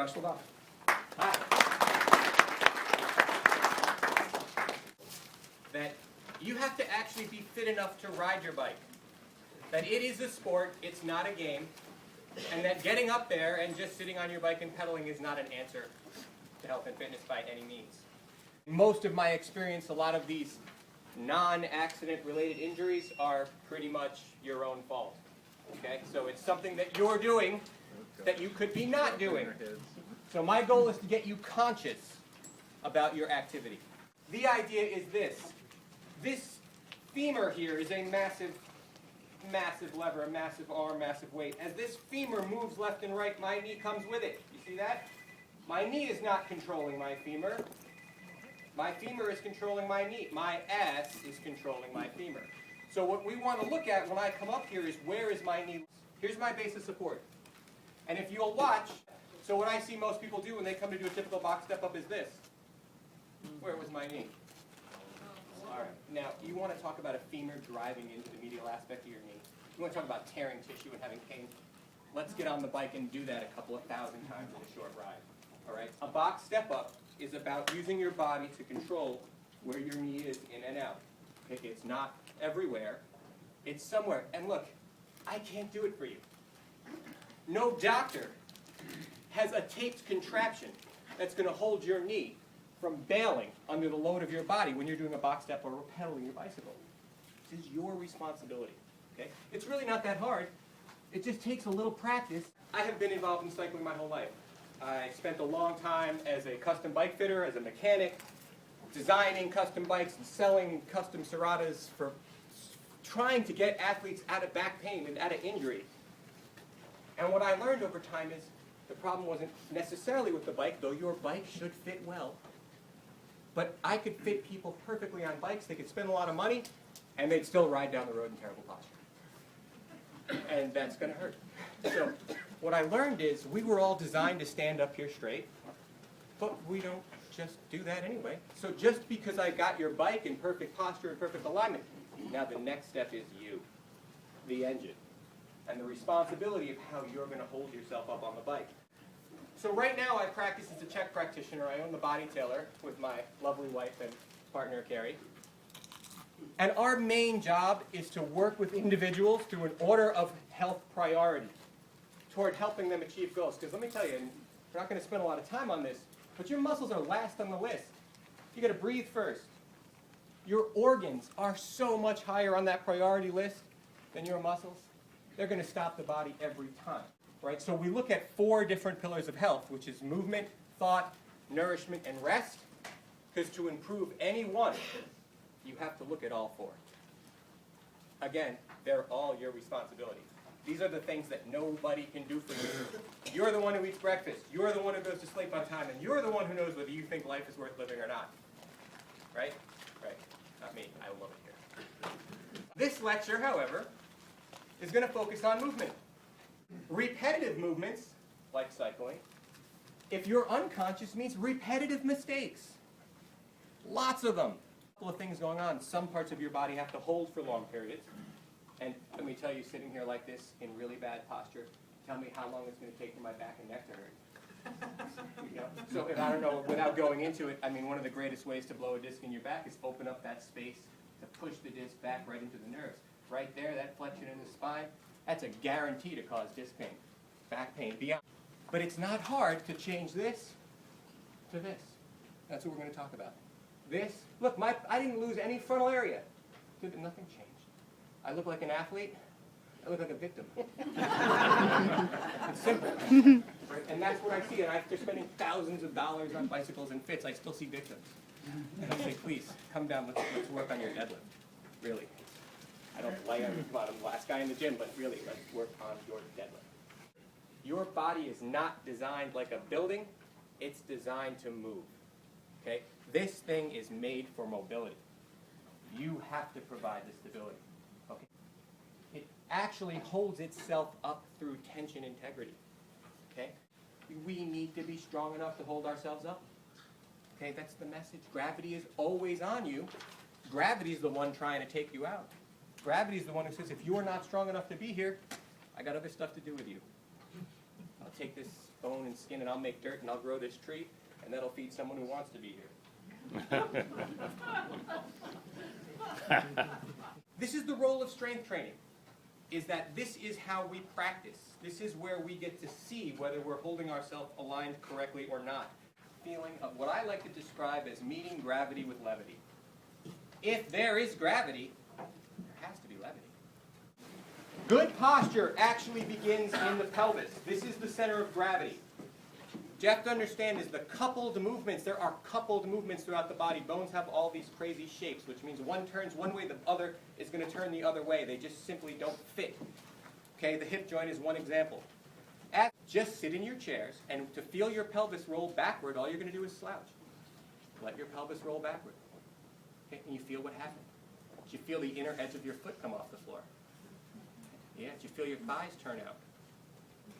Marshall Dodd. Hi. That you have to actually be fit enough to ride your bike. That it is a sport, it's not a game, and that getting up there and just sitting on your bike and pedaling is not an answer to health and fitness by any means. Most of my experience, a lot of these non-accident related injuries are pretty much your own fault. Okay, so it's something that you're doing that you could be not doing. So my goal is to get you conscious about your activity. The idea is this. This femur here is a massive lever, a massive arm, massive weight. As this femur moves left and right, my knee comes with it. You see that? My knee is not controlling my femur. My femur is controlling my knee. My ass is controlling my femur. So what we want to look at when I come up here is, where is my knee? Here's my base of support. And if you'll watch, so what I see most people do when they come to do a typical box step up is this. Where was my knee? All right. Now, you want to talk about a femur driving into the medial aspect of your knee. You want to talk about tearing tissue and having pain. Let's get on the bike and do that a couple of thousand times in a short ride. All right. A box step up is about using your body to control where your knee is in and out. Okay? It's not everywhere. It's somewhere. And look, I can't do it for you. No doctor has a taped contraption that's going to hold your knee from bailing under the load of your body when you're doing a box step or pedaling your bicycle. This is your responsibility. Okay? It's really not that hard. It just takes a little practice. I have been involved in cycling my whole life. I spent a long time as a custom bike fitter, as a mechanic, designing custom bikes and selling custom serratas for trying to get athletes out of back pain and out of injury. And what I learned over time is the problem wasn't necessarily with the bike, though your bike should fit well. But I could fit people perfectly on bikes. They could spend a lot of money, and they'd still ride down the road in terrible posture. And that's going to hurt. So what I learned is we were all designed to stand up here straight, but we don't just do that anyway. So just because I got your bike in perfect posture and perfect alignment, now the next step is you, the engine, and the responsibility of how you're going to hold yourself up on the bike. So right now I practice as a C.H.E.K practitioner. I own the Body Tailor with my lovely wife and partner, Carrie. And our main job is to work with individuals through an order of health priority toward helping them achieve goals. Because let me tell you, and we're not going to spend a lot of time on this, but your muscles are last on the list. You got to breathe first. Your organs are so much higher on that priority list than your muscles. They're going to stop the body every time. Right? So we look at 4 different pillars of health, which is movement, thought, nourishment, and rest. Because to improve any one, you have to look at all 4. Again, they're all your responsibility. These are the things that nobody can do for you. You're the one who eats breakfast. You're the one who goes to sleep on time. And you're the one who knows whether you think life is worth living or not. Right? Right. Not me. I love it here. This lecture, however, is going to focus on movement. Repetitive movements, like cycling, if you're unconscious, means repetitive mistakes. Lots of them. A couple of things going on. Some parts of your body have to hold for long periods. And let me tell you, sitting here like this in really bad posture, tell me how long it's going to take for my back and neck to hurt. You know? So if I don't know, without going into it, I mean, one of the greatest ways to blow a disc in your back is open up that space to push the disc back right into the nerves. Right there, that flexion in the spine, that's a guarantee to cause disc pain, back pain, beyond. But it's not hard to change this to this. That's what we're going to talk about. This, look, I didn't lose any frontal area. Nothing changed. I look like an athlete. I look like a victim. It's simple. Right? And that's what I see. And after spending thousands of dollars on bicycles and fits, I still see victims. And I say, please, come down, let's work on your deadlift. Really. I don't lay on I'm the last guy in the gym, but really, let's work on your deadlift. Your body is not designed like a building. It's designed to move. Okay? This thing is made for mobility. You have to provide the stability. Okay? It actually holds itself up through tension integrity. Okay? We need to be strong enough to hold ourselves up. Okay? That's the message. Gravity is always on you. Gravity is the one trying to take you out. Gravity is the one who says, if you are not strong enough to be here, I got other stuff to do with you. I'll take this bone and skin, and I'll make dirt, and I'll grow this tree, and that'll feed someone who wants to be here. This is the role of strength training, is that this is how we practice. This is where we get to see whether we're holding ourselves aligned correctly or not. Feeling of what I like to describe as meeting gravity with levity. If there is gravity, there has to be levity. Good posture actually begins in the pelvis. This is the center of gravity. What you have to understand is the coupled movements. There are coupled movements throughout the body. Bones have all these crazy shapes, which means one turns one way, the other is going to turn the other way. They just simply don't fit. Okay, the hip joint is one example. Just sit in your chairs, and to feel your pelvis roll backward, all you're going to do is slouch. Let your pelvis roll backward. Okay, and you feel what happens. You feel the inner edge of your foot come off the floor. Yeah, you feel your thighs turn out.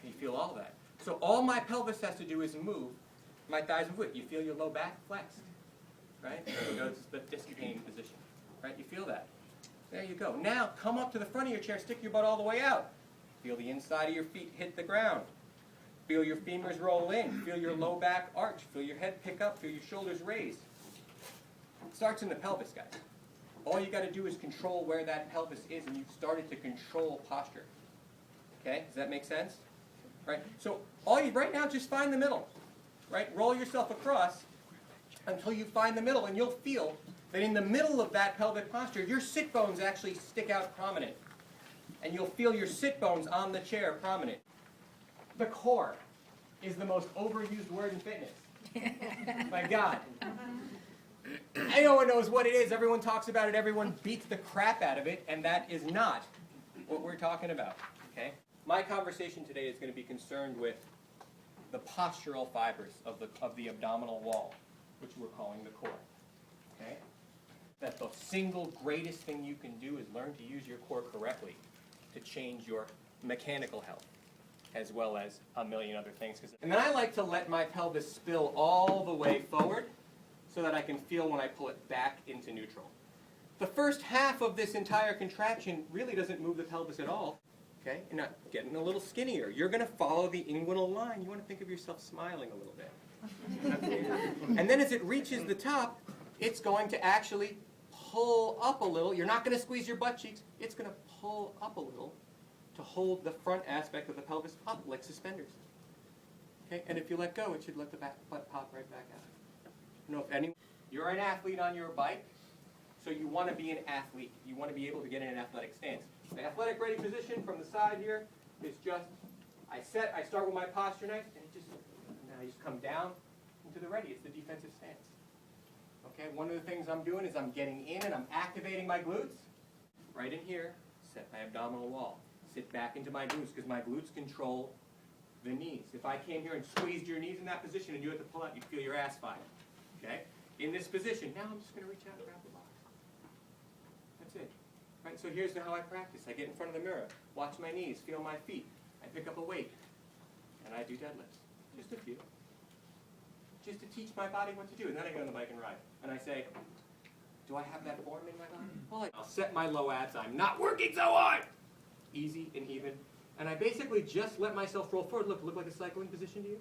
You feel all that. So all my pelvis has to do is move. My thighs move. You feel your low back flexed, right? So it goes to the disc pain position, right? You feel that. There you go. Now come up to the front of your chair, stick your butt all the way out. Feel the inside of your feet hit the ground. Feel your femurs roll in. Feel your low back arch. Feel your head pick up. Feel your shoulders raise. It starts in the pelvis, guys. All you got to do is control where that pelvis is, and you've started to control posture. Okay? Does that make sense? Right? So right now, just find the middle. Right? Roll yourself across until you find the middle, and you'll feel that in the middle of that pelvic posture, your sit bones actually stick out prominent. And you'll feel your sit bones on the chair prominent. The core is the most overused word in fitness. My God. No one knows what it is. Everyone talks about it. Everyone beats the crap out of it, and that is not what we're talking about. Okay? My conversation today is going to be concerned with the postural fibers of the abdominal wall, which we're calling the core. Okay? That the single greatest thing you can do is learn to use your core correctly to change your mechanical health, as well as a million other things. And then I like to let my pelvis spill all the way forward so that I can feel when I pull it back into neutral. The first half of this entire contraction really doesn't move the pelvis at all. Okay? You're not getting a little skinnier. You're going to follow the inguinal line. You want to think of yourself smiling a little bit. And then as it reaches the top, it's going to actually pull up a little. You're not going to squeeze your butt cheeks. It's going to pull up a little to hold the front aspect of the pelvis up like suspenders. Okay? And if you let go, it should let the butt pop right back out. You're an athlete on your bike, so you want to be an athlete. You want to be able to get in an athletic stance. The athletic ready position from the side here is just, I start with my posture knife, and now I just come down into the ready. It's the defensive stance. Okay, one of the things I'm doing is I'm getting in and I'm activating my glutes. Right in here, set my abdominal wall. Sit back into my glutes, because my glutes control the knees. If I came here and squeezed your knees in that position and you had to pull out, you'd feel your ass fire. Okay? In this position, now I'm just going to reach out and grab the box. That's it. Right? So here's how I practice. I get in front of the mirror, watch my knees, feel my feet. I pick up a weight, and I do deadlifts. Just a few. Just to teach my body what to do. And then I get on the bike and ride. And I say, do I have that form in my body? Well, I'll set my low abs. I'm not working so hard. Easy and even. And I basically just let myself roll forward. Look like a cycling position to you?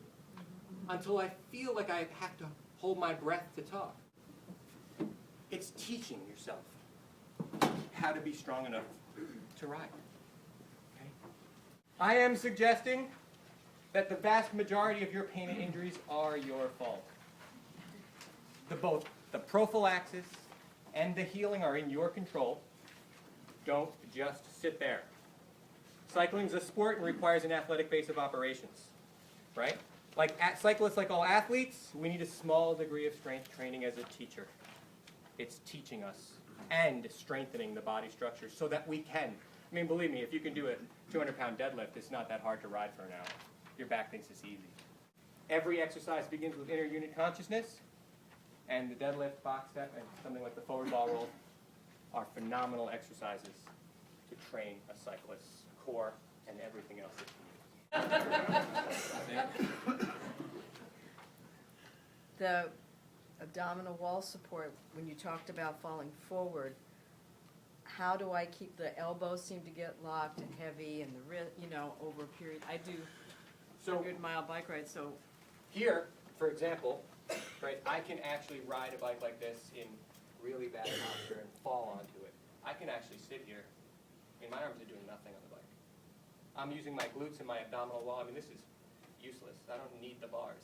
Until I feel like I have to hold my breath to talk. It's teaching yourself how to be strong enough to ride. Okay? I am suggesting that the vast majority of your pain and injuries are your fault. Both the prophylaxis and the healing are in your control. Don't just sit there. Cycling is a sport and requires an athletic base of operations, right? Like cyclists, like all athletes, we need a small degree of strength training as a teacher. It's teaching us and strengthening the body structure so that we can. I mean, believe me, if you can do a 200-pound deadlift, it's not that hard to ride for an hour. Your back thinks it's easy. Every exercise begins with inner unit consciousness, and the deadlift, box step, and something like the forward ball roll are phenomenal exercises to train a cyclist's core and everything else that you need. The abdominal wall support, when you talked about falling forward, how do I keep the elbows seem to get locked and heavy and the wrist, over a period? I do So 100-mile bike ride, so, here, for example, right, I can actually ride a bike like this in really bad posture and fall onto it. I can actually sit here. I mean, my arms are doing nothing on the bike. I'm using my glutes and my abdominal wall. I mean, this is useless. I don't need the bars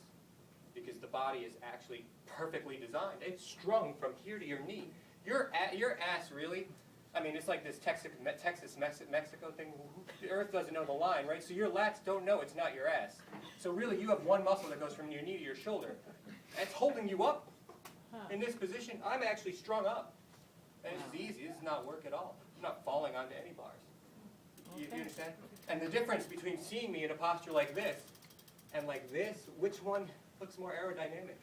because the body is actually perfectly designed. It's strung from here to your knee. Your ass really, I mean, it's like this Mexico thing. The earth doesn't know the line, right? So your lats don't know it's not your ass. So really, you have one muscle that goes from your knee to your shoulder. It's holding you up. In this position, I'm actually strung up. And this is easy. This is not work at all. I'm not falling onto any bars. You understand? And the difference between seeing me in a posture like this and like this, which one looks more aerodynamic?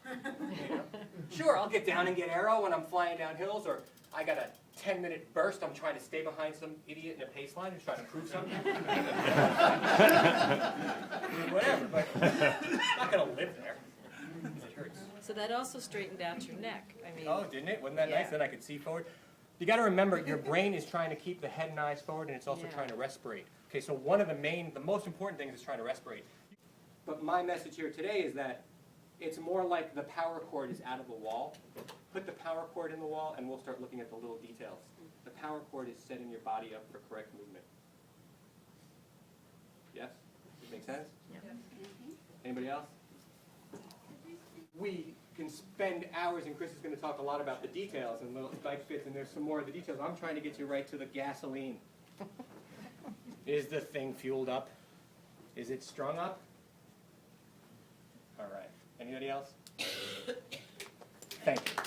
You know? Sure, I'll get down and get aero when I'm flying down hills, or I got a 10-minute burst. I'm trying to stay behind some idiot in a pace line who's trying to prove something. Whatever, but I'm not going to live there. It hurts. so that also straightened out your neck. I mean, Oh, didn't it? Wasn't that nice? Yeah. Then I could see forward. You got to remember, your brain is trying to keep the head and eyes forward, and it's also Yeah. trying to respirate. Okay, so one of the most important things is trying to respirate. But my message here today is that it's more like the power cord is out of the wall. Put the power cord in the wall, and we'll start looking at the little details. The power cord is setting your body up for correct movement. Yes? Does it make sense? Yeah. Anybody else? We can spend hours, and Chris is going to talk a lot about the details and the bike fits, and there's some more of the details. I'm trying to get you right to the gasoline. Is the thing fueled up? Is it strung up? All right. Anybody else? Thank you.